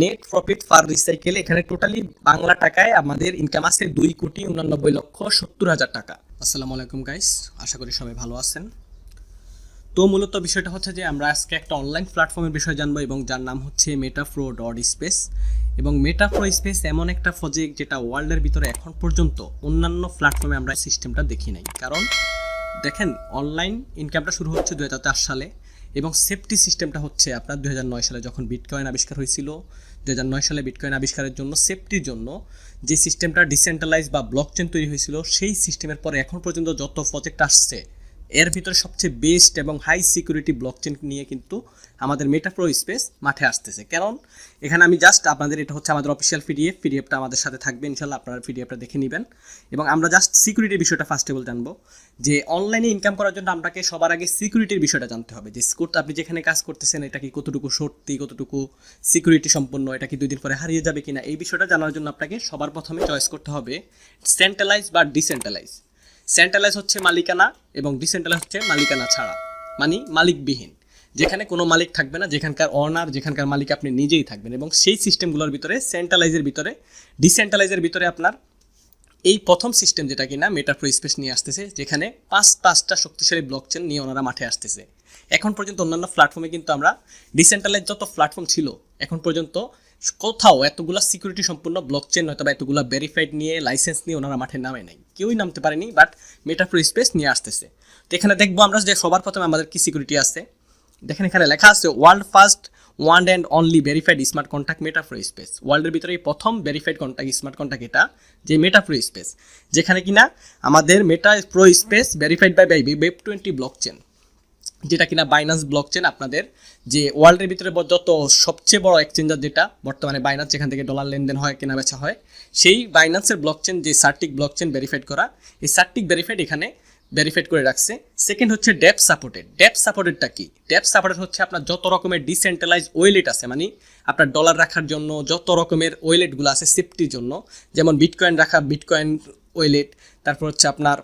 Net profit fur recycle এখানে totally Bangla টাকায় আমাদের ইনকাম আছে 2,89,70,000 টাকা। আসসালামু আলাইকুম গাইস, আশা করি সবাই ভালো আছেন। তো মূলত বিষয়টা হচ্ছে যে আমরা আজকে একটা অনলাইন প্ল্যাটফর্মের বিষয় জানবো এবং যার নাম হচ্ছে meta-pro.space। এবং meta-pro স্পেস এমন একটা প্রজেক্ট যেটা ওয়ার্ল্ডের ভিতরে এখন পর্যন্ত অন্যান্য প্ল্যাটফর্মে আমরা সিস্টেমটা দেখি নাই। কারণ দেখেন, অনলাইন ইনকামটা শুরু হচ্ছে 2004 সালে এবং সেফটি সিস্টেমটা হচ্ছে আপনার 2009 সালে যখন বিটকয়েন আবিষ্কার হয়েছিল। 2009 সালে বিটকয়েন আবিষ্কারের জন্য সেফটির জন্য যে সিস্টেমটা ডিসেন্ট্রালাইজ বা ব্লকচেন তৈরি হয়েছিল, সেই সিস্টেমের পরে এখন পর্যন্ত যত প্রজেক্ট আসছে এর ভিতরে সবচেয়ে বেস্ট এবং হাই সিকিউরিটি ব্লকচেন নিয়ে কিন্তু আমাদের মেটাপ্রো স্পেস মাঠে আসতেছে। কারণ এখানে আমি জাস্ট আপনাদের, এটা হচ্ছে আমাদের অফিসিয়াল পিডিএফটা আমাদের সাথে থাকবে, ইনশাল্লাহ আপনারা পিডিএফটা দেখে নেবেন। এবং আমরা জাস্ট সিকিউরিটির বিষয়টা ফার্স্ট অফ অল জানবো যে অনলাইনে ইনকাম করার জন্য আপনাকে সবার আগে সিকিউরিটির বিষয়টা জানতে হবে। যে আপনি যেখানে কাজ করতেছেন এটা কি কতটুকু সত্যি, কতটুকু সিকিউরিটি সম্পন্ন, এটা কি 2 দিন পরে হারিয়ে যাবে কিনা, এই বিষয়টা জানার জন্য আপনাকে সবার প্রথমে চয়েস করতে হবে সেন্ট্রালাইজ বা ডিসেন্ট্রালাইজ। সেন্ট্রালাইজ হচ্ছে মালিকানা এবং ডিসেন্ট্রালাইজ হচ্ছে মালিকানা ছাড়া, মানে মালিকবিহীন, যেখানে কোনো মালিক থাকবে না, যেখানকার অনার, যেখানকার মালিক আপনি নিজেই থাকবেন। এবং সেই সিস্টেমগুলোর ভিতরে সেন্ট্রালাইজের ভিতরে, ডিসেন্ট্রালাইজের ভিতরে আপনার এই প্রথম সিস্টেম যেটা কিনা মেটাপ্রো স্পেস নিয়ে আসতেছে, যেখানে পাঁচটা শক্তিশালী ব্লকচেন নিয়ে ওনারা মাঠে আসতেছে। এখন পর্যন্ত অন্যান্য প্ল্যাটফর্মে কিন্তু আমরা ডিসেন্ট্রালাইজ যত প্ল্যাটফর্ম ছিল এখন পর্যন্ত কোথাও এতগুলা সিকিউরিটি সম্পূর্ণ ব্লকচেন হয়তো বা এতগুলা ভেরিফাইড নিয়ে লাইসেন্স নিয়ে ওনারা মাঠে নামে নাই, কেউই নামতে পারেনি। বাট মেটাপ্রো স্পেস নিয়ে আসতেছে। তো এখানে দেখবো আমরা যে সবার প্রথমে আমাদের কি সিকিউরিটি আছে। দেখেন এখানে লেখা আছে world first one and only verified smart contact মেটাপ্রো space. ওয়ার্ল্ডের ভিতরে প্রথম ভেরিফাইড কন্ট্যাক্ট স্মার্ট কন্ট্যাক্ট এটা যে মেটাপ্রো স্পেস, যেখানে কিনা আমাদের Metapro space verified by Web20 blockchain, যেটা কিনা বাইন্যান্স ব্লকচেন। আপনাদের যে ওয়ার্ল্ডের ভিতরে যত সবচেয়ে বড় এক্সচেঞ্জার যেটা বর্তমানে বাইন্যান্স, যেখান থেকে ডলার লেনদেন হয়, কেনা বেচা হয়, সেই বাইন্যান্সের ব্লকচেন যে সার্টিক ব্লকচেন ভেরিফাইড করা, এই সার্টিক ভেরিফাইড এখানে ভেরিফাইড করে রাখছে। সেকেন্ড হচ্ছে ডেপ সাপোর্টেড। ডেপ সাপোর্টেডটা কি? ডেপ সাপোর্টেড হচ্ছে আপনার যত রকমের ডিসেন্ট্রালাইজ ওয়েলেট আছে, মানে আপনার ডলার রাখার জন্য যত রকমের ওয়েলেটগুলো আছে সেফটির জন্য, যেমন বিটকয়েন রাখা বিটকয়েন ওয়েলেট, তারপর হচ্ছে আপনার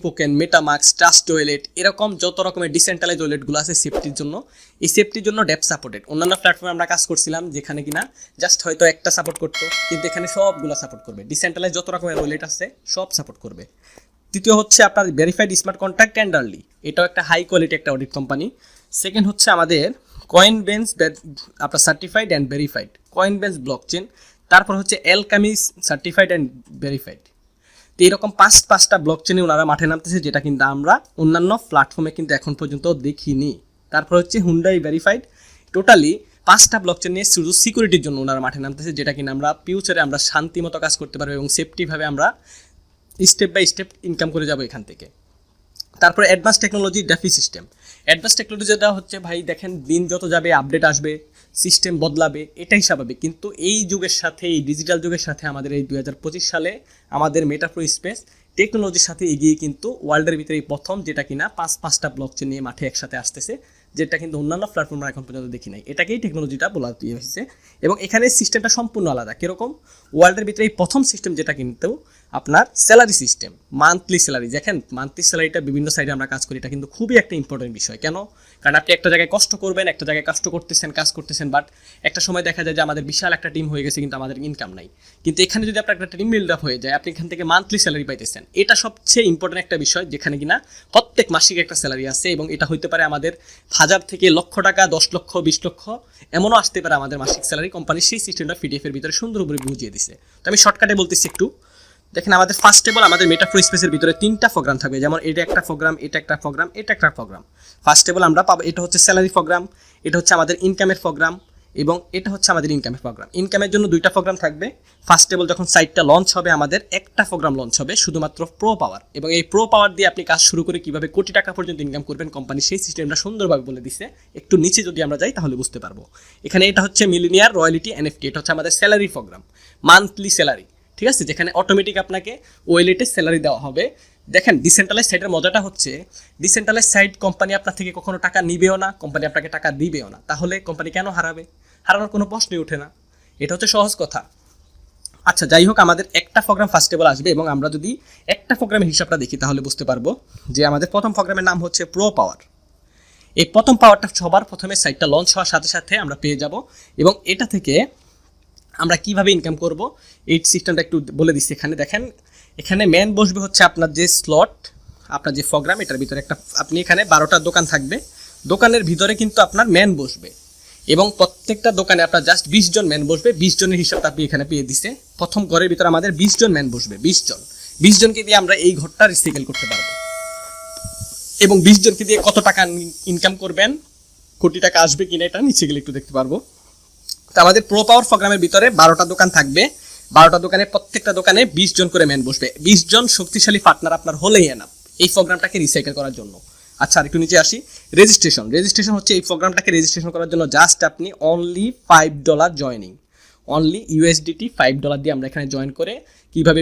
টোকেন, মেটামাক্স, ট্রাস্ট ওয়েলেট, এরকম যত রকমের ডিসেন্ট্রালাইজ ওয়েলেটগুলো আছে সেফটির জন্য, এই সেফটির জন্য ডেপ সাপোর্টেড। অন্যান্য প্ল্যাটফর্মে আমরা কাজ করছিলাম যেখানে কিনা জাস্ট হয়তো একটা সাপোর্ট করতো, কিন্তু এখানে সবগুলো সাপোর্ট করবে। ডিসেন্ট্রালাইজ যত রকমের ওয়েলেট আছে সব সাপোর্ট করবে। তৃতীয় হচ্ছে আপনার verified smart contract and early, এটাও একটা হাই কোয়ালিটি একটা অডিট কোম্পানি। সেকেন্ড হচ্ছে আমাদের কয়েনবেন্স, আপনার সার্টিফাইড অ্যান্ড ভেরিফাইড কয়েনবেন্স ব্লকচেন। তারপর হচ্ছে এলকামিস সার্টিফাইড অ্যান্ড ভেরিফাইড। তো এরকম পাঁচটা ব্লকচেনে ওনারা মাঠে নামতেছে, যেটা কিন্তু আমরা অন্যান্য প্ল্যাটফর্মে কিন্তু এখন পর্যন্ত দেখিনি। তারপর হচ্ছে হুন্ডাই ভেরিফাইড। টোটালি 5টা ব্লকচেন নিয়ে শুধু সিকিউরিটির জন্য ওনারা মাঠে নামতেছে, যেটা কিনা আমরা ফিউচারে আমরা শান্তিমতো কাজ করতে পারবো এবং সেফটিভাবে আমরা স্টেপ বাই স্টেপ ইনকাম করে যাবো এখান থেকে। তারপরে অ্যাডভান্স টেকনোলজি ডেফি সিস্টেম। অ্যাডভান্স টেকনোলজিটা হচ্ছে, ভাই দেখেন দিন যত যাবে আপডেট আসবে, সিস্টেম বদলাবে, এটাই স্বাভাবিক। কিন্তু এই যুগের সাথে, এই ডিজিটাল যুগের সাথে আমাদের এই 2025 সালে আমাদের মেটাপ্রো স্পেস টেকনোলজির সাথে এগিয়ে কিন্তু ওয়ার্ল্ডের ভিতরে এই প্রথম, যেটা কিনা পাঁচটা ব্লকচেন নিয়ে মাঠে একসাথে আসতেছে, যেটা কিন্তু অন্যান্য প্ল্যাটফর্মে এখন পর্যন্ত দেখি নাই। এটাকেই টেকনোলজিটা বলা হয়েছে। এবং এখানে সিস্টেমটা সম্পূর্ণ আলাদা। কীরকম? ওয়ার্ল্ডের ভিতরে এই প্রথম সিস্টেম যেটা কিন্তু আপনার স্যালারি সিস্টেম, মান্থলি স্যালারি। দেখেন মান্থলি স্যালারিটা বিভিন্ন সাইডে আমরা কাজ করি, এটা কিন্তু খুবই একটা ইম্পর্টেন্ট বিষয়। কেন? কারণ আপনি একটা জায়গায় কষ্ট করবেন, একটা জায়গায় কাজ করতেছেন, বাট একটা সময় দেখা যায় যে আমাদের বিশাল একটা টিম হয়ে গেছে কিন্তু আমাদের ইনকাম নাই। কিন্তু এখানে যদি আপনার একটা টিম বিল্ড আপ হয়ে যায়, আপনি এখান থেকে মান্থলি স্যালারি পাইতেছেন, এটা সবচেয়ে ইম্পর্টেন্ট একটা বিষয়, যেখানে কিনা প্রত্যেক মাসিক একটা স্যালারি আছে। এবং এটা হইতে পারে আমাদের 1000 থেকে লক্ষ টাকা, 10 লক্ষ, 20 লক্ষ, এমনও আসতে পারে আমাদের মাসিক স্যালারি। কোম্পানি সেই সিস্টেমটা পিডিএফ এর ভিতরে সুন্দর করে বুঝিয়ে দিছে। তো আমি শর্টকাটে বলতেছি একটু। দেখেন আমাদের ফার্স্ট অফ অল আমাদের মেটাপ্রো স্পেসের ভিতরে 3টা প্রোগ্রাম থাকবে, যেমন এটা একটা প্রোগ্রাম, এটা একটা প্রোগ্রাম, এটা একটা প্রোগ্রাম। ফার্স্ট অফ অল আমরা পাবো, এটা হচ্ছে স্যালারি প্রোগ্রাম, এটা হচ্ছে আমাদের ইনকামের প্রোগ্রাম, এবং এটা হচ্ছে আমাদের ইনকামের প্রোগ্রাম। ইনকামের জন্য 2টা প্রোগ্রাম থাকবে। ফার্স্ট অফ অল যখন সাইটটা লঞ্চ হবে, আমাদের একটা প্রোগ্রাম লঞ্চ হবে শুধুমাত্র প্রো পাওয়ার, এবং এই প্রো পাওয়ার দিয়ে আপনি কাজ শুরু করে কীভাবে কোটি টাকা পর্যন্ত ইনকাম করবেন কোম্পানি সেই সিস্টেমটা সুন্দরভাবে বলে দিচ্ছে। একটু নিচে যদি আমরা যাই তাহলে বুঝতে পারবো। এখানে এটা হচ্ছে মিলিনিয়ার রয়্যালিটি এনএফটি, এটা হচ্ছে আমাদের স্যালারি প্রোগ্রাম, মান্থলি স্যালারি, ঠিক আছে, যেখানে অটোমেটিক আপনাকে ওয়েলেটে স্যালারি দেওয়া হবে। দেখেন ডিসেন্ট্রালাইজ সাইটের মজাটা হচ্ছে, ডিসেন্ট্রালাইজ সাইট কোম্পানি আপনার থেকে কখনো টাকা নিবেও না, কোম্পানি আপনাকে টাকা দিবেও না। তাহলে কোম্পানি কেন হারাবে? হারানোর কোনো প্রশ্নই ওঠে না। এটা হচ্ছে সহজ কথা। আচ্ছা যাই হোক, আমাদের একটা প্রোগ্রাম ফার্স্ট অফ অল আসবে, এবং আমরা যদি একটা প্রোগ্রামের হিসাবটা দেখি তাহলে বুঝতে পারবো যে আমাদের প্রথম প্রোগ্রামের নাম হচ্ছে প্রো পাওয়ার। এই প্রথম পাওয়ারটা সবার প্রথমে সাইটটা লঞ্চ হওয়ার সাথে সাথে আমরা পেয়ে যাব, এবং এটা থেকে আমরা কিভাবে ইনকাম করব এই সিস্টেমটা একটু বলে দিচ্ছি। এখানে দেখেন, এখানে মেন বসবে হচ্ছে আপনার যে স্লট, আপনার যে প্রোগ্রাম, এটার ভিতরে একটা আপনি এখানে 12টা দোকান থাকবে, দোকানের ভিতরে কিন্তু আপনার মেন বসবে, এবং প্রত্যেকটা দোকানে আপনার জাস্ট 20 জন ম্যান বসবে। 20 জনের হিসাবটা আপনি এখানে পেয়ে দিছে। প্রথম ঘরের ভিতরে আমাদের 20 জন ম্যান বসবে, 20 জনকে দিয়ে আমরা এই ঘরটা রিসাইকেল করতে পারবো, এবং 20 জনকে দিয়ে কত টাকা ইনকাম করবেন, কোটি টাকা আসবে কিনা এটা নিচে গেলে একটু দেখতে পারবো। তো আমাদের প্রো পাওয়ার প্রোগ্রামের ভিতরে 12টা দোকান থাকবে, 12টা দোকানে প্রত্যেকটা দোকানে 20 জন করে ম্যান বসবে। 20 জন শক্তিশালী পার্টনার আপনার হলেই এনাফ এই প্রোগ্রামটাকে রিসাইকেল করার জন্য। আচ্ছা, আর একটু নিচে আসি। রেজিস্ট্রেশন হচ্ছে এই প্রোগ্রামটাকে রেজিস্ট্রেশন করার জন্য জাস্ট আপনি অনলি $5 জয়নিং, অনলি ইউএসডিটি $5 দিয়ে আমরা এখানে জয়েন করে কিভাবে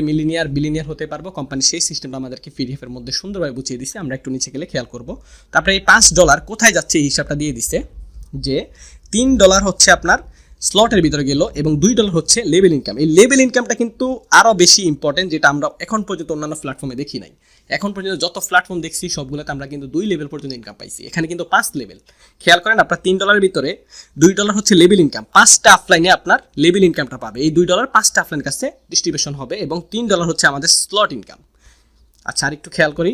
বিলিনিয়ার হতে পারবো কোম্পানি, সেই সিস্টেমটা আমাদেরকে পিডিএফ এর মধ্যে সুন্দরভাবে বুঝিয়ে দিছে। আমরা একটু নিচে গেলে খেয়াল করব। তারপরে এই $5 কোথায় যাচ্ছে এই হিসাবটা দিয়ে দিছে, যে $3 হচ্ছে আপনার স্লটের ভিতরে গেল, এবং $2 হচ্ছে লেভেল ইনকাম। এই লেভেল ইনকামটা কিন্তু আরও বেশি ইম্পর্টেন্ট, যেটা আমরা এখন পর্যন্ত অন্যান্য প্ল্যাটফর্মে দেখি নাই। এখন পর্যন্ত যত প্ল্যাটফর্ম দেখছি সবগুলোতে আমরা কিন্তু 2 লেভেল পর্যন্ত ইনকাম পাইছি, এখানে কিন্তু 5 লেভেল। খেয়াল করেন, আপনার $3 ভিতরে $2 হচ্ছে লেভেল ইনকাম, 5টা অফলাইনে আপনার লেভেল ইনকামটা পাবে। এই $2 5টা অফলাইন কাছে ডিস্ট্রিবিউশন হবে, এবং $3 হচ্ছে আমাদের স্লট ইনকাম। আচ্ছা, আর একটু খেয়াল করি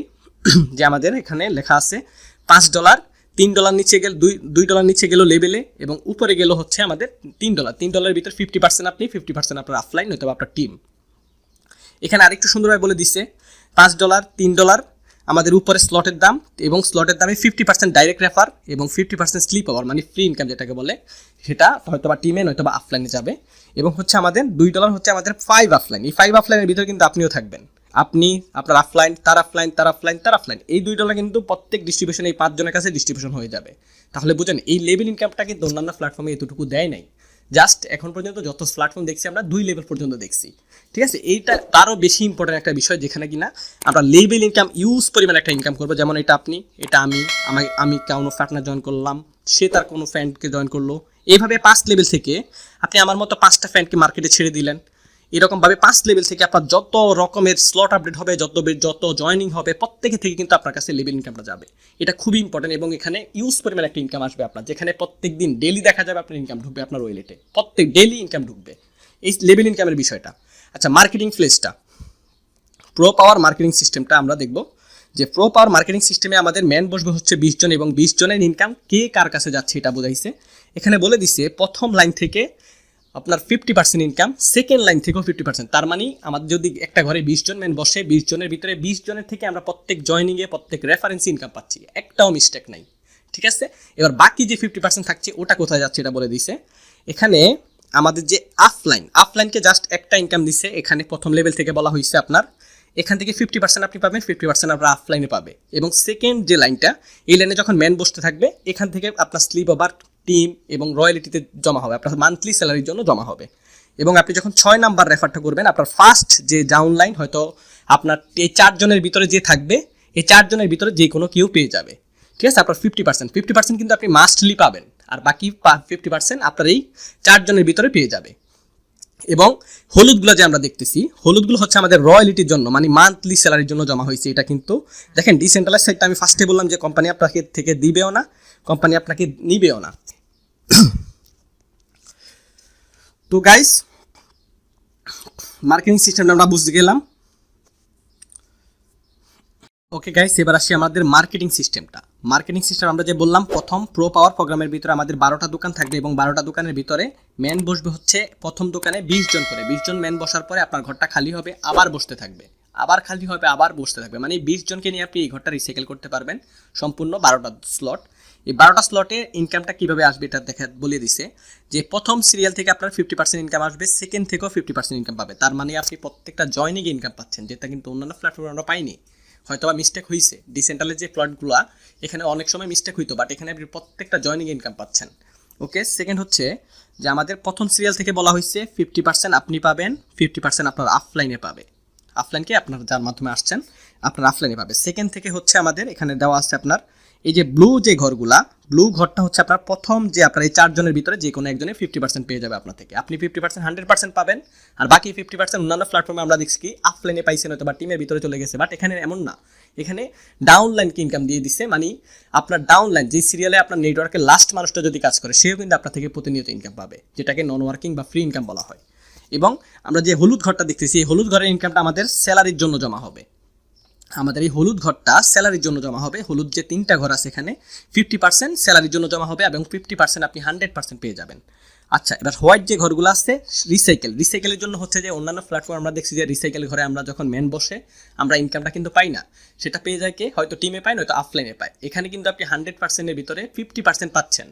যে আমাদের এখানে লেখা আছে $5, $3 নিচে গেল, $2 নিচে গেল লেভেলে, এবং উপরে গেল হচ্ছে আমাদের $3। $3 ভিতরে 50% আপনি, 50% আপনার অফলাইন হয়তো আপনার টিম। এখানে আরেকটু সুন্দরভাবে বলে দিচ্ছে $5, $3 আমাদের উপরে স্লটের দাম, এবং স্লটের দামে 50% ডাইরেক্ট রেফার এবং 50% স্লিপ ওভার, মানে ফ্রি ইনকাম যেটাকে বলে, সেটা হয়তো বা টিমে নয়তো বা অফলাইনে যাবে। এবং হচ্ছে আমাদের $2 হচ্ছে আমাদের 5 অফলাইন। এই 5 অফলাইনের ভিতরে কিন্তু আপনিও থাকবেন, আপনি, আপনার অফলাইন, তার অফলাইন। এই $2 কিন্তু প্রত্যেক ডিস্ট্রিবিউশন এই 5 জনের কাছে ডিস্ট্রিবিউশন হয়ে যাবে। তাহলে বুঝেন, এই লেভেল ইনকামটা কিন্তু অন্যান্য প্ল্যাটফর্মে এতটুকু দেয় নাই। জাস্ট এখন পর্যন্ত যত প্ল্যাটফর্ম দেখছি আমরা 2 লেভেল পর্যন্ত দেখছি, ঠিক আছে। এইটা তারও বেশি ইম্পর্টেন্ট একটা বিষয়, যেখানে কিনা আমরা লেভেল ইনকাম ইউজ পরিমাণে একটা ইনকাম করবো। যেমন এটা আপনি, এটা আমি কোনো পার্টনার জয়েন করলাম, সে তার কোনো ফ্রেন্ডকে জয়েন করলো, এইভাবে 5 লেভেল থেকে আপনি আমার মতো 5টা ফ্রেন্ডকে মার্কেটে ছেড়ে দিলেন। এরকমভাবে 5 লেভেল থেকে আপনার যত রকমের স্লট আপডেট হবে, যত জয়েনিং হবে, প্রত্যেকে থেকে কিন্তু আপনার কাছে লেভেল ইনকামটা যাবে। এটা খুবই ইম্পর্টেন্ট, এবং এখানে ইউজ পরিমাণ একটা ইনকাম আসবে আপনার, যেখানে প্রত্যেক দিন ডেলি দেখা যাবে আপনার ইনকাম ঢুকবে আপনার ওয়েলেটে, প্রত্যেক ডেলি ইনকাম ঢুকবে, এই লেভেল ইনকামের বিষয়টা। আচ্ছা, মার্কেটিং প্লেসটা, প্রো পাওয়ার মার্কেটিং সিস্টেমটা আমরা দেখব। যে প্রো পাওয়ার মার্কেটিং সিস্টেমে আমাদের ম্যান বসবে হচ্ছে 20 জন, এবং 20 জনের ইনকাম কে কার কাছে যাচ্ছে এটা বোঝাইছে। এখানে বলে দিছে প্রথম লাইন থেকে আপনার 50% ইনকাম, সেকেন্ড লাইন থেকেও 50%। তার মানে আমাদের যদি একটা ঘরে 20 জন ম্যান বসে, 20 জনের ভিতরে 20 জনের থেকে আমরা প্রত্যেক জয়নিংয়ে, প্রত্যেক রেফারেন্স ইনকাম পাচ্ছি, একটাও মিস্টেক নাই, ঠিক আছে। এবার বাকি যে 50% থাকছে ওটা কোথায় যাচ্ছে এটা বলে দিছে। এখানে আমাদের যে অফলাইনকে জাস্ট একটা ইনকাম দিচ্ছে, এখানে প্রথম লেভেল থেকে বলা হয়েছে আপনার এখান থেকে 50% আপনি পাবেন, 50% আপনার অফলাইনে পাবে। এবং সেকেন্ড যে লাইনটা, এই লাইনে যখন ম্যান বসতে থাকবে, এখান থেকে আপনার স্লিপ ওভার, টিম এবং রয়্যালিটিতে জমা হবে, আপনার মান্থলি স্যালারির জন্য জমা হবে। এবং আপনি যখন 6 নাম্বার রেফারটা করবেন, আপনার ফার্স্ট যে ডাউন লাইন হয়তো আপনার এই 4 জনের ভিতরে যে থাকবে, এই 4 জনের ভিতরে যে কোনো কেউ পেয়ে যাবে, ঠিক আছে। আপনার 50% কিন্তু আপনি মাস্টলি পাবেন, আর বাকি 50% আপনার এই 4 জনের ভিতরে পেয়ে যাবে। এবং হলুদগুলো যে আমরা দেখতেছি, হলুদগুলো হচ্ছে আমাদের রয়্যালিটির জন্য, মানে মান্থলি স্যালারির জন্য জমা হয়েছে। এটা কিন্তু দেখেন ডিসেন্ট্রালাইজ সাইটটা আমি ফার্স্টে বললাম যে কোম্পানি আপনাকে থেকে দিবেও না, কোম্পানি আপনাকে নিবেও না। তো গাইস, মার্কেটিং সিস্টেমটা আমরা বুঝতে গেলাম। ওকে গাইস, এবার আসি আমাদের মার্কেটিং সিস্টেমটা। মার্কেটিং সিস্টেম আমরা যে বললাম, প্রথম প্রো পাওয়ার প্রোগ্রামের ভিতরে আমাদের 12টা দোকান থাকবে, এবং 12টা দোকানের ভিতরে ম্যান বসবে হচ্ছে প্রথম দোকানে 20 জন করে। 20 জন ম্যান বসার পরে আপনার ঘরটা খালি হবে, আবার বসতে থাকবে, আবার খালি হবে, আবার বসতে থাকবে, মানে 20 জনকে নিয়ে আপনি এই ঘরটা রিসাইকেল করতে পারবেন সম্পূর্ণ 12টা স্লট। এই 12টা স্লটে ইনকামটা কীভাবে আসবে এটা বলে দিছে, যে প্রথম সিরিয়াল থেকে আপনার 50% ইনকাম আসবে, সেকেন্ড থেকেও 50% ইনকাম পাবে। তার মানে আপনি প্রত্যেকটা জয়নিংয়ে ইনকাম পাচ্ছেন, যেটা কিন্তু অন্যান্য প্ল্যাটফর্মে আমরা পাইনি। হয়তো বা মিস্টেক হয়েছে, ডিসেন্ট্রালাইজ যে প্লটগুলো এখানে অনেক সময় মিস্টেক হইতো, বাট এখানে আপনি প্রত্যেকটা জয়নিং ইনকাম পাচ্ছেন। ওকে, সেকেন্ড হচ্ছে যে আমাদের প্রথম সিরিয়াল থেকে বলা হয়েছে 50% আপনি পাবেন, 50% আপনার অফলাইনে পাবে, অফলাইনকে আপনার যার মাধ্যমে আসছেন আপনার অফলাইনে পাবে। সেকেন্ড থেকে হচ্ছে আমাদের এখানে দেওয়া আছে আপনার এই যে ব্লু যে ঘরগুলা, ব্লু ঘরটা হচ্ছে আপনার প্রথম যে আপনার এই 4 জনের ভিতরে যে কোনো একজনে 50% পেয়ে যাবে আপনার থেকে। আপনি 50% 100% পাবেন, আর বাকি 50% অন্যান্য প্ল্যাটফর্মে আমরা দেখছি কি আপলাইনে পাইছেন হয়তো বা টিমের ভিতরে চলে গেছে, বাট এখানে এমন না। এখানে ডাউনলাইনকে ইনকাম দিয়ে দিচ্ছে, মানে আপনার ডাউনলাইন যে সিরিয়ালে আপনার নেটওয়ার্কের লাস্ট মানুষটা যদি কাজ করে সেও কিন্তু আপনার থেকে প্রতিনিয়ত ইনকাম পাবে, যেটাকে নন ওয়ার্কিং বা ফ্রি ইনকাম বলা হয়। এবং আমরা যে হলুদ ঘরটা দেখতেছি, এই হলুদ ঘরের ইনকামটা আমাদের স্যালারির জন্য জমা হবে। আমাদের এই হলুদ ঘরটা স্যালারির জন্য জমা হবে। হলুদ যে 3টা ঘর আছে এখানে 50% স্যালারির জন্য জমা হবে এবং 50% আপনি 100% পেয়ে যাবেন। আচ্ছা, এবার হোয়াইট যে ঘরগুলো আছে রিসাইকেলের জন্য হচ্ছে যে অন্যান্য প্ল্যাটফর্ম আমরা দেখছি যে রিসাইকেল ঘরে আমরা যখন মেন বসে আমরা ইনকামটা কিন্তু পাই না, সেটা পেয়ে যায় কে, হয়তো টিমে পায় নয়তো অফলাইনে পায়। এখানে কিন্তু আপনি 100%-এর ভিতরে 50% পাচ্ছেন।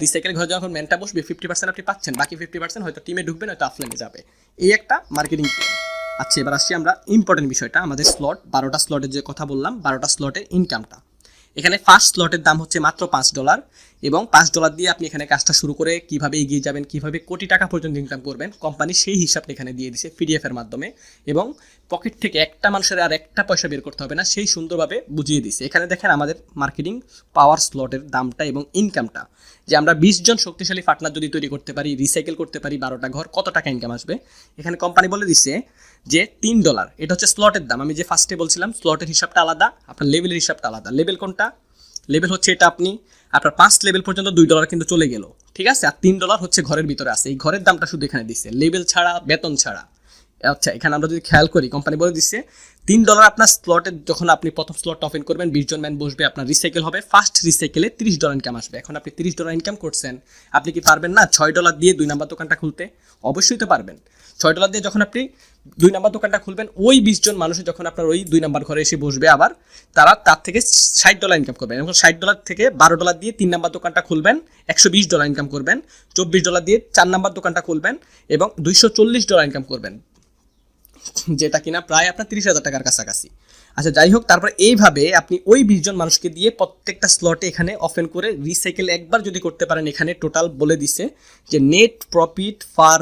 রিসাইকেল ঘরে যখন মেনটা বসবে 50% আপনি পাচ্ছেন, বাকি 50% হয়তো টিমে ঢুকবে নয়তো অফলাইনে যাবে। এই একটা মার্কেটিং প্ল্যান। আচ্ছা, এবার আসছি আমরা ইম্পর্টেন্ট বিষয়টা, আমাদের স্লট 12টা স্লটের যে কথা বললাম, 12টা স্লটের ইনকামটা। এখানে ফার্স্ট স্লটের দাম হচ্ছে মাত্র $5 এবং $5 দিয়ে আপনি এখানে কাজটা শুরু করে কিভাবে এগিয়ে যাবেন, কিভাবে কোটি টাকা পর্যন্ত ইনকাম করবেন, কোম্পানি সেই হিসাবটা এখানে দিয়ে দিছে পিডিএফের মাধ্যমে, এবং পকেট থেকে একটা মানুষের আর একটা পয়সা বের করতে হবে না, সেই সুন্দরভাবে বুঝিয়ে দিছে। এখানে দেখেন আমাদের মার্কেটিং পাওয়ার স্লটের দামটা এবং ইনকামটা, যে আমরা 20 জন শক্তিশালী পার্টনার যদি তৈরি করতে পারি, রিসাইকেল করতে পারি 12টা ঘর, কত টাকা ইনকাম আসবে। এখানে কোম্পানি বলে দিচ্ছে যে $3, এটা হচ্ছে স্লটের দাম। আমি যে ফার্স্টে বলছিলাম স্লটের হিসাবটা আলাদা, আপনার লেভেলের হিসাবটা আলাদা। লেভেল কোনটা? লেভেল হচ্ছে এটা, আপনি আপনার 5 লেভেল পর্যন্ত $2 কিন্তু চলে গেল, ঠিক আছে। আর $3 হচ্ছে ঘরের ভিতরে আছে, এই ঘরের দামটা শুধু এখানে দিচ্ছে, লেভেল ছাড়া, বেতন ছাড়া। আচ্ছা, এখানে আমরা যদি খেয়াল করি, কোম্পানি বলে দিচ্ছে $3 আপনার স্লটে, যখন আপনি প্রথম স্লটটা ওপেন করবেন 20 জন ম্যান বসবে, আপনার রিসাইকেল হবে, ফার্স্ট রিসাইকেলে $30 ইনকাম আসবে। এখন আপনি $30 ইনকাম করছেন, আপনি কি পারবেন না $6 দিয়ে 2 নাম্বার দোকানটা খুলতে? অবশ্যই তো পারবেন। $6 দিয়ে যখন আপনি 2 নাম্বার দোকানটা খুলবেন, ওই 20 জন মানুষ যখন আপনার ওই 2 নাম্বার ঘরে এসে বসবে, আবার তার থেকে $60 ইনকাম করবেন। এবং $60 থেকে $12 দিয়ে 3 নাম্বার দোকানটা খুলবেন, $120 ইনকাম করবেন। $24 দিয়ে 4 নাম্বার দোকানটা খুলবেন এবং $240 ইনকাম করবেন, যেটা কিনা প্রায় আপনার 30,000 টাকার কাছাকাছি। আচ্ছা, যাই হোক, তারপর এইভাবে আপনি ওই 20 জন মানুষকে দিয়ে প্রত্যেকটা স্লটে এখানে ওপেন করে রিসাইকেল একবার যদি করতে পারেন, এখানে টোটাল বলে দিছে যে নেট প্রফিট ফার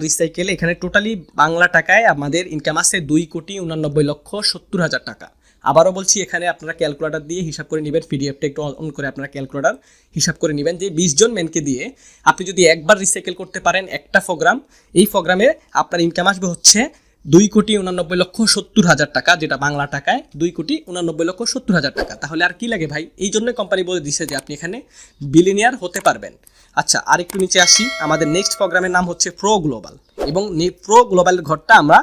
রিসাইকেল, এখানে টোটালি বাংলা টাকায় আমাদের ইনকাম আছে 2,89,70,70,000 টাকা। আবারও বলছি, এখানে আপনারা ক্যালকুলেটর দিয়ে হিসাব করে নেবেন, পিডিএফটা একটু অন করে আপনারা ক্যালকুলেটর হিসাব করে নেবেন যে 20 জন ম্যানকে দিয়ে আপনি যদি একবার রিসাইকেল করতে পারেন একটা প্রোগ্রাম, এই প্রোগ্রামে আপনার ইনকাম আসবে হচ্ছে 2,89,70,000 টাকা, যেটা বাংলা টাকায় 2,89,70,000 টাকা। তাহলে আর কি লাগে ভাই? এই জন্য কোম্পানি বলে দিছে যে আপনি এখানে বিলিনিয়ার হতে পারবেন। আচ্ছা, আর একটু নিচে আসি, আমাদের নেক্সট প্রোগ্রামের নাম হচ্ছে প্রো গ্লোবাল, এবং প্রো গ্লোবালের ঘরটা আমরা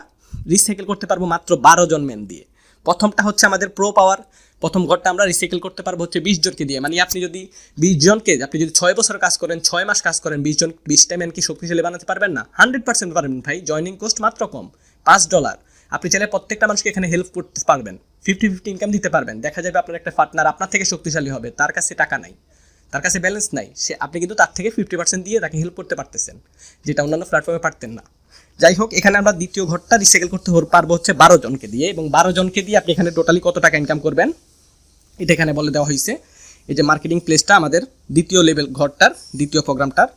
রিসাইকেল করতে পারবো মাত্র 12 জন ম্যান দিয়ে। প্রথমটা হচ্ছে আমাদের প্রো পাওয়ার, প্রথম ঘরটা আমরা রিসাইকেল করতে পারবো হচ্ছে 20 জনকে দিয়ে। মানে আপনি যদি 20 জনকে, আপনি যদি 6 বছর কাজ করেন, 6 মাস কাজ করেন, 20টা ম্যান কি শক্তিশালী বানাতে পারবেন না? 100% পারবেন ভাই। জয়নিং কোস্ট মাত্র কম, $5। আপনি চাইলে প্রত্যেকটা মানুষকে এখানে হেল্প করতে পারবেন, 50-50 ইনকাম দিতে পারবেন। দেখা যাবে আপনার একটা পার্টনার আপনার থেকে শক্তিশালী হবে, তার কাছে টাকা নাই, তার কাছে ব্যালেন্স নাই, আপনি কিন্তু তার থেকে 50% দিয়ে তাকে হেল্প করতে পারতেছেন, যেটা অন্যান্য প্ল্যাটফর্মে পারতেন না। যাই হোক, এখানে আমরা দ্বিতীয় ঘরটা রিসাইকেল করতে পারবো হচ্ছে 12 জনকে দিয়ে, এবং 12 জনকে দিয়ে আপনি এখানে টোটালি কত টাকা ইনকাম করবেন এটা এখানে বলে দেওয়া হয়েছে। এই যে মার্কেটিং প্লেসটা আমাদের দ্বিতীয় লেভেল ঘরটার, দ্বিতীয় প্রোগ্রামটার,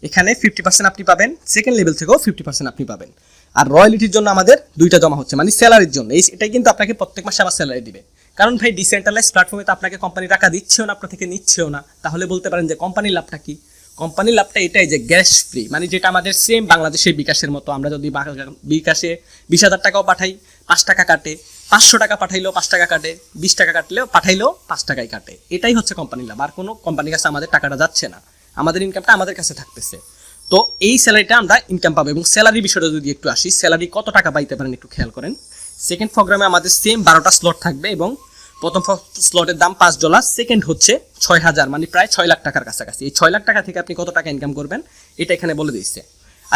এখানে 50% আপনি পাবেন, সেকেন্ড লেভেল থেকেও 50% আপনি পাবেন। আর রয়্যালিটির জন্য আমাদের 2টা জমা হচ্ছে, মানে স্যালারির জন্য। এটাই কিন্তু আপনাকে প্রত্যেক মাসে আবার স্যালারি দিবে, কারণ ভাই ডিসেন্ট্রালাইজ প্ল্যাটফর্মে তো আপনাকে কোম্পানি টাকা দিচ্ছেও না, আপনার থেকে নিচ্ছেও না। তাহলে বলতে পারেন যে কোম্পানির লাভটা কি? কোম্পানির লাভটা এটাই যে গ্যাস ফ্রি, মানে যেটা আমাদের সেম বাংলাদেশের বিকাশের মতো, আমরা যদি বিকাশে 20,000 টাকাও পাঠাই 5 টাকা কাটে, 500 টাকা পাঠাইলেও 5 টাকা কাটে, 20 টাকা কাটলেও পাঠাইলেও 5 টাকাই কাটে। এটাই হচ্ছে কোম্পানির লাভ, আর কোনো কোম্পানির কাছে আমাদের টাকাটা যাচ্ছে না, আমাদের ইনকামটা আমাদের কাছে থাকতেছে। তো এই স্যালারিটা আমরা ইনকাম পাবো। এবং স্যালারি বিষয়টা যদি একটু আসি, স্যালারি কত টাকা পাইতে পারেন একটু খেয়াল করেন। সেকেন্ড প্রোগ্রামে আমাদের সেম 12টা স্লট থাকবে, এবং প্রথম স্লটের দাম $5, সেকেন্ড হচ্ছে 6,000, মানে প্রায় 6 লাখ টাকার কাছাকাছি। এই 6 লাখ টাকা থেকে আপনি কত টাকা ইনকাম করবেন এটা এখানে বলে দিচ্ছে।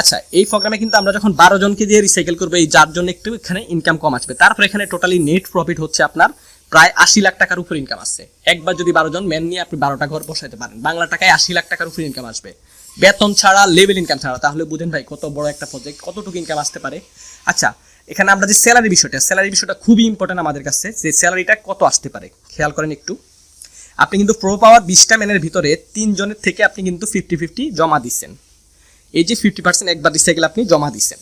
আচ্ছা, এই প্রোগ্রামে কিন্তু আমরা যখন 12 জনকে দিয়ে রিসাইকেল করবো, এই 4 জন একটু এখানে ইনকাম কম আসবে। তারপর এখানে টোটালি নেট প্রফিট হচ্ছে আপনার প্রায় 80 লাখ টাকার উপর ইনকাম আসছে। একবার যদি 12 জন ম্যান নিয়ে আপনি 12টা ঘর বসাইতে পারেন, বাংলা টাকায় 80 লাখ টাকার উপর ইনকাম আসবে, বেতন ছাড়া, লেভেল ইনকাম ছাড়া। তাহলে বুঝেন ভাই কত বড় একটা প্রজেক্ট, কতটুকু ইনকাম আসতে পারে। আচ্ছা, এখানে আমরা যে স্যালারি বিষয়টা খুবই ইম্পর্টেন্ট আমাদের কাছে, যে স্যালারিটা কত আসতে পারে খেয়াল করেন একটু। আপনি কিন্তু প্রো পাওয়ার 20টা ম্যানের ভিতরে 3 জনের থেকে আপনি কিন্তু 50-50 জমা দিচ্ছেন। এই যে 50% একবার রিসাইকেল আপনি জমা দিচ্ছেন।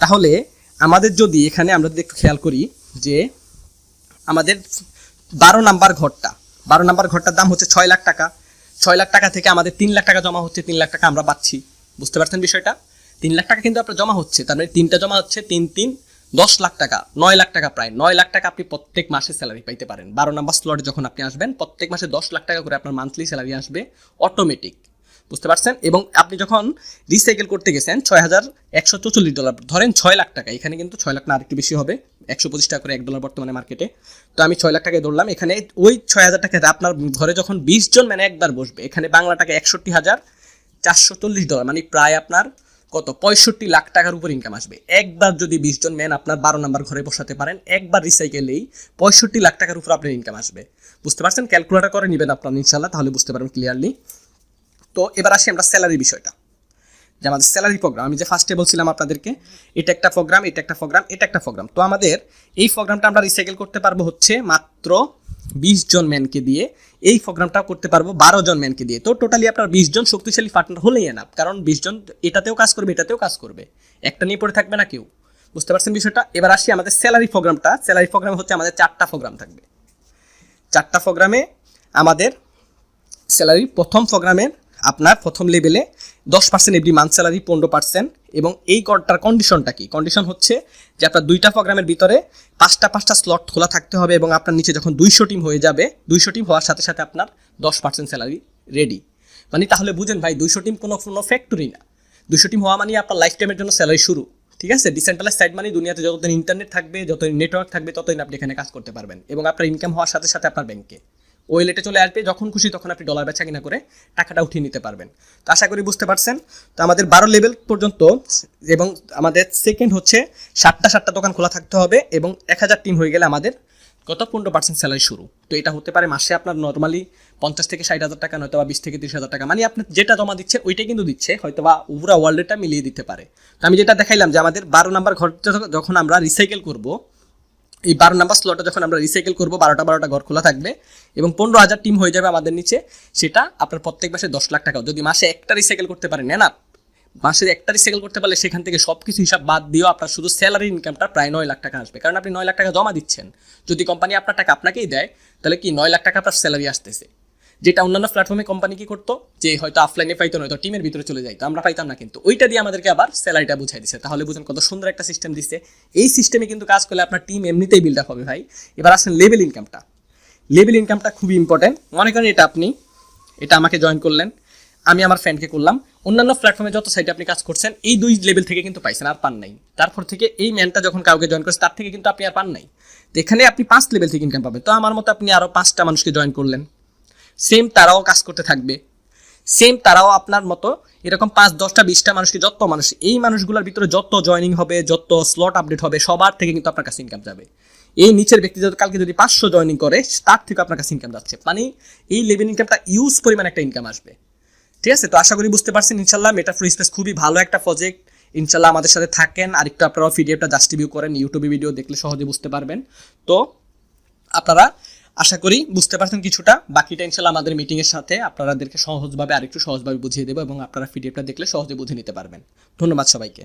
তাহলে আমাদের যদি এখানে আমরা যদি একটু খেয়াল করি যে আমাদের 12 নাম্বার ঘরটার দাম হচ্ছে 6 লাখ টাকা। 6 লাখ টাকা থেকে আমাদের 3 লাখ টাকা জমা হচ্ছে, 3 লাখ টাকা আমরা পাচ্ছি। বুঝতে পারছেন বিষয়টা? 3 লাখ টাকা কিন্তু আপনার জমা হচ্ছে, তার মানে 3টা জমা হচ্ছে 3 10 লাখ টাকা, 9 লাখ টাকা, প্রায় 9 লাখ টাকা আপনি প্রত্যেক মাসে স্যালারি পাইতে পারেন। 12 নাম্বার স্লটে যখন আপনি আসবেন প্রত্যেক মাসে 10 লাখ টাকা করে আপনার মান্থলি স্যালারি আসবে অটোমেটিক। বুঝতে পারছেন? এবং আপনি যখন রিসাইকেল করতে গেছেন $6,144, ধরেন 6 লাখ টাকা, এখানে কিন্তু 6 লাখ না আরেকটু বেশি হবে, 125 টাকা করে $1 বর্তমানে মার্কেটে। তো আমি 6 লাখ টাকায় ধরলাম, এখানে ওই 6,000 টাকাতে আপনার ঘরে যখন 20 জন ম্যান একবার বসবে, এখানে বাংলা টাকা $61,440, মানে প্রায় আপনার কত 65 লাখ টাকার উপর ইনকাম আসবে। একবার যদি 20 জন ম্যান আপনার 12 নাম্বার ঘরে বসাতে পারেন, একবার রিসাইকেলেই 65 লাখ টাকার উপর আপনার ইনকাম আসবে। বুঝতে পারছেন? ক্যালকুলেটর করে নেবেন আপনার ইনশাল্লাহ, তাহলে বুঝতে পারবেন ক্লিয়ারলি। তো এবার আসি আমরা স্যালারি বিষয়টা, যে আমাদের স্যালারি প্রোগ্রাম, আমি যে ফার্স্টে বলছিলাম আপনাদেরকে এটা একটা প্রোগ্রাম, এটা একটা প্রোগ্রাম, এটা একটা প্রোগ্রাম। তো আমাদের এই প্রোগ্রামটা আমরা রিসাইকেল করতে পারবো হচ্ছে মাত্র 20 জন ম্যানকে দিয়ে, এই প্রোগ্রামটাও করতে পারবো 12 জন ম্যানকে দিয়ে। তো টোটালি আপনার 20 জন শক্তিশালী পার্টনার হলেই এনাফ, কারণ 20 জন এটাতেও কাজ করবে, এটাতেও কাজ করবে, একটা নিয়ে পড়ে থাকবে না কেউ। বুঝতে পারছেন বিষয়টা? এবার আসি আমাদের স্যালারি প্রোগ্রামটা। স্যালারি প্রোগ্রাম হচ্ছে আমাদের 4টা প্রোগ্রাম থাকবে। 4টা প্রোগ্রামে আমাদের স্যালারি, প্রথম প্রোগ্রামের আপনার প্রথম লেভেলে 10% এভরি মান্থ স্যালারি, 15%। এবং এই কোডটার কন্ডিশনটা কি? কন্ডিশন হচ্ছে যে আপনার 2টা প্রোগ্রামের ভিতরে 5টা স্লট খোলা থাকতে হবে, এবং আপনার নিচে যখন 200 টিম হয়ে যাবে, 200 টিম হওয়ার সাথে সাথে আপনার 10% স্যালারি রেডি। মানে তাহলে বুঝেন ভাই, 200 টিম কোনো ফ্যাক্টরি না, 200 টিম হওয়া মানে আপনার লাইফ টাইমের জন্য স্যালারি শুরু। ঠিক আছে? ডিসেন্ট্রালাইজ সাইট মানে দুনিয়াতে যতদিন ইন্টারনেট থাকবে, যতদিন নেটওয়ার্ক থাকবে, ততদিন আপনি এখানে কাজ করতে পারবেন, এবং আপনার ইনকাম হওয়ার সাথে সাথে আপনার ব্যাংকে ওয়েলেটে চলে আসবে, যখন খুশি তখন আপনি ডলার বেচা কিনা করে টাকাটা উঠিয়ে নিতে পারবেন। তো আশা করি বুঝতে পারছেন। তো আমাদের 12 লেভেল পর্যন্ত, এবং আমাদের সেকেন্ড হচ্ছে 7টা দোকান খোলা থাকতে হবে, এবং 1000 টিম হয়ে গেলে আমাদের কত 15% স্যালারি শুরু। তো এটা হতে পারে মাসে আপনার নর্মালি 50 থেকে 60,000 টাকা, নয়তো বা 20 থেকে 30,000 টাকা, মানে আপনি যেটা জমা দিচ্ছেন ওইটাই কিন্তু দিচ্ছে, হয়তো বা পুরো ওয়ার্ল্ডটা মিলিয়ে দিতে পারে। তো আমি যেটা দেখাইলাম যে আমাদের 12 নাম্বার ঘর যখন আমরা রিসাইকেল করব, এই 12 নাম্বার স্লটটা যখন আমরা রিসাইকেল করবো, 12টা ঘর খোলা থাকবে, এবং 15,000 টিম হয়ে যাবে আমাদের নিচে, সেটা আপনার প্রত্যেক মাসে 10 লাখ টাকা। যদি মাসে একটা রিসাইকেল করতে পারেন না, মাসে একটা রিসাইকেল করতে পারলে সেখান থেকে সব কিছু হিসাব বাদ দিয়েও আপনার শুধু স্যালারি ইনকামটা প্রায় 9 লাখ টাকা আসবে, কারণ আপনি 9 লাখ টাকা জমা দিচ্ছেন। যদি কোম্পানি আপনার টাকা আপনাকেই দেয়, তাহলে কি 9 লাখ টাকা আপনার স্যালারি আসতেছে, যেটা অন্যান্য প্ল্যাটফর্মে কোম্পানি কি করতো, যে হয়তো অফলাইনে পাইতো, নয়তো টিমের ভিতরে চলে যাইতো, আমরা পাইতাম না, কিন্তু ওইটা দিয়ে আমাদেরকে আবার স্যালারিটা বুঝাই দিচ্ছে। তাহলে বুঝুন কত সুন্দর একটা সিস্টেম দিচ্ছে। এই সিস্টেমে কিন্তু কাজ করলে আপনার টিম এমনিতেই বিল্ড আপ হবে ভাই। এবার আসেন লেভেল ইনকামটা। লেভেল ইনকামটা খুবই ইম্পর্টেন্ট। মনে করেন এটা আমাকে জয়েন করলেন, আমি আমার ফ্রেন্ডকে করলাম, অন্যান্য প্ল্যাটফর্মে যত সাইটে আপনি কাজ করছেন এই 2 লেভেল থেকে কিন্তু পাইছেন, আর পান নাই। তারপর থেকে এই ম্যানটা যখন কাউকে জয়েন করছে, তার থেকে কিন্তু আপনি আর পান নাই। তো এখানে আপনি 5 লেভেল থেকে ইনকাম পাবেন। তো আমার মতো আপনি আরও 5টা মানুষকে জয়েন করলেন, সেম তারাও কাজ করতে থাকবে, সেম তারাও আপনার মতো এরকম 5, 10টা, 20টা মানুষকে, যত মানুষ, এই মানুষগুলোর ভিতরে যত জয়েনিং হবে, যত স্লট আপডেট হবে, সবার থেকে কিন্তু আপনার কাছে ইনকাম যাবে। এই নিচের ব্যক্তি কালকে যদি 500 জয়েনিং করে, তার থেকে আপনার কাছে ইনকাম যাচ্ছে, মানে এই লেভেল ইনকামটা ইউজ পরিমাণ একটা ইনকাম আসবে। ঠিক আছে? তো আশা করি বুঝতে পারছেন ইনশাল্লাহ। meta-pro space খুবই ভালো একটা প্রজেক্ট, ইনশাল্লাহ আমাদের সাথে থাকেন। আর একটু আপনারা পিডিএফটা জাস্ট রিভিউ করেন, ইউটিউবে ভিডিও দেখলে সহজে বুঝতে পারবেন। তো আপনারা আশা করি বুঝতে পারছেন কিছুটা, বাকিটা ইনশাল্লাহ আমাদের মিটিংয়ের সাথে আপনাদেরকে সহজভাবে আরেকটু সহজভাবে বুঝিয়ে দেবো, এবং আপনারা পিডিএফটা দেখলে সহজে বুঝে নিতে পারবেন। ধন্যবাদ সবাইকে।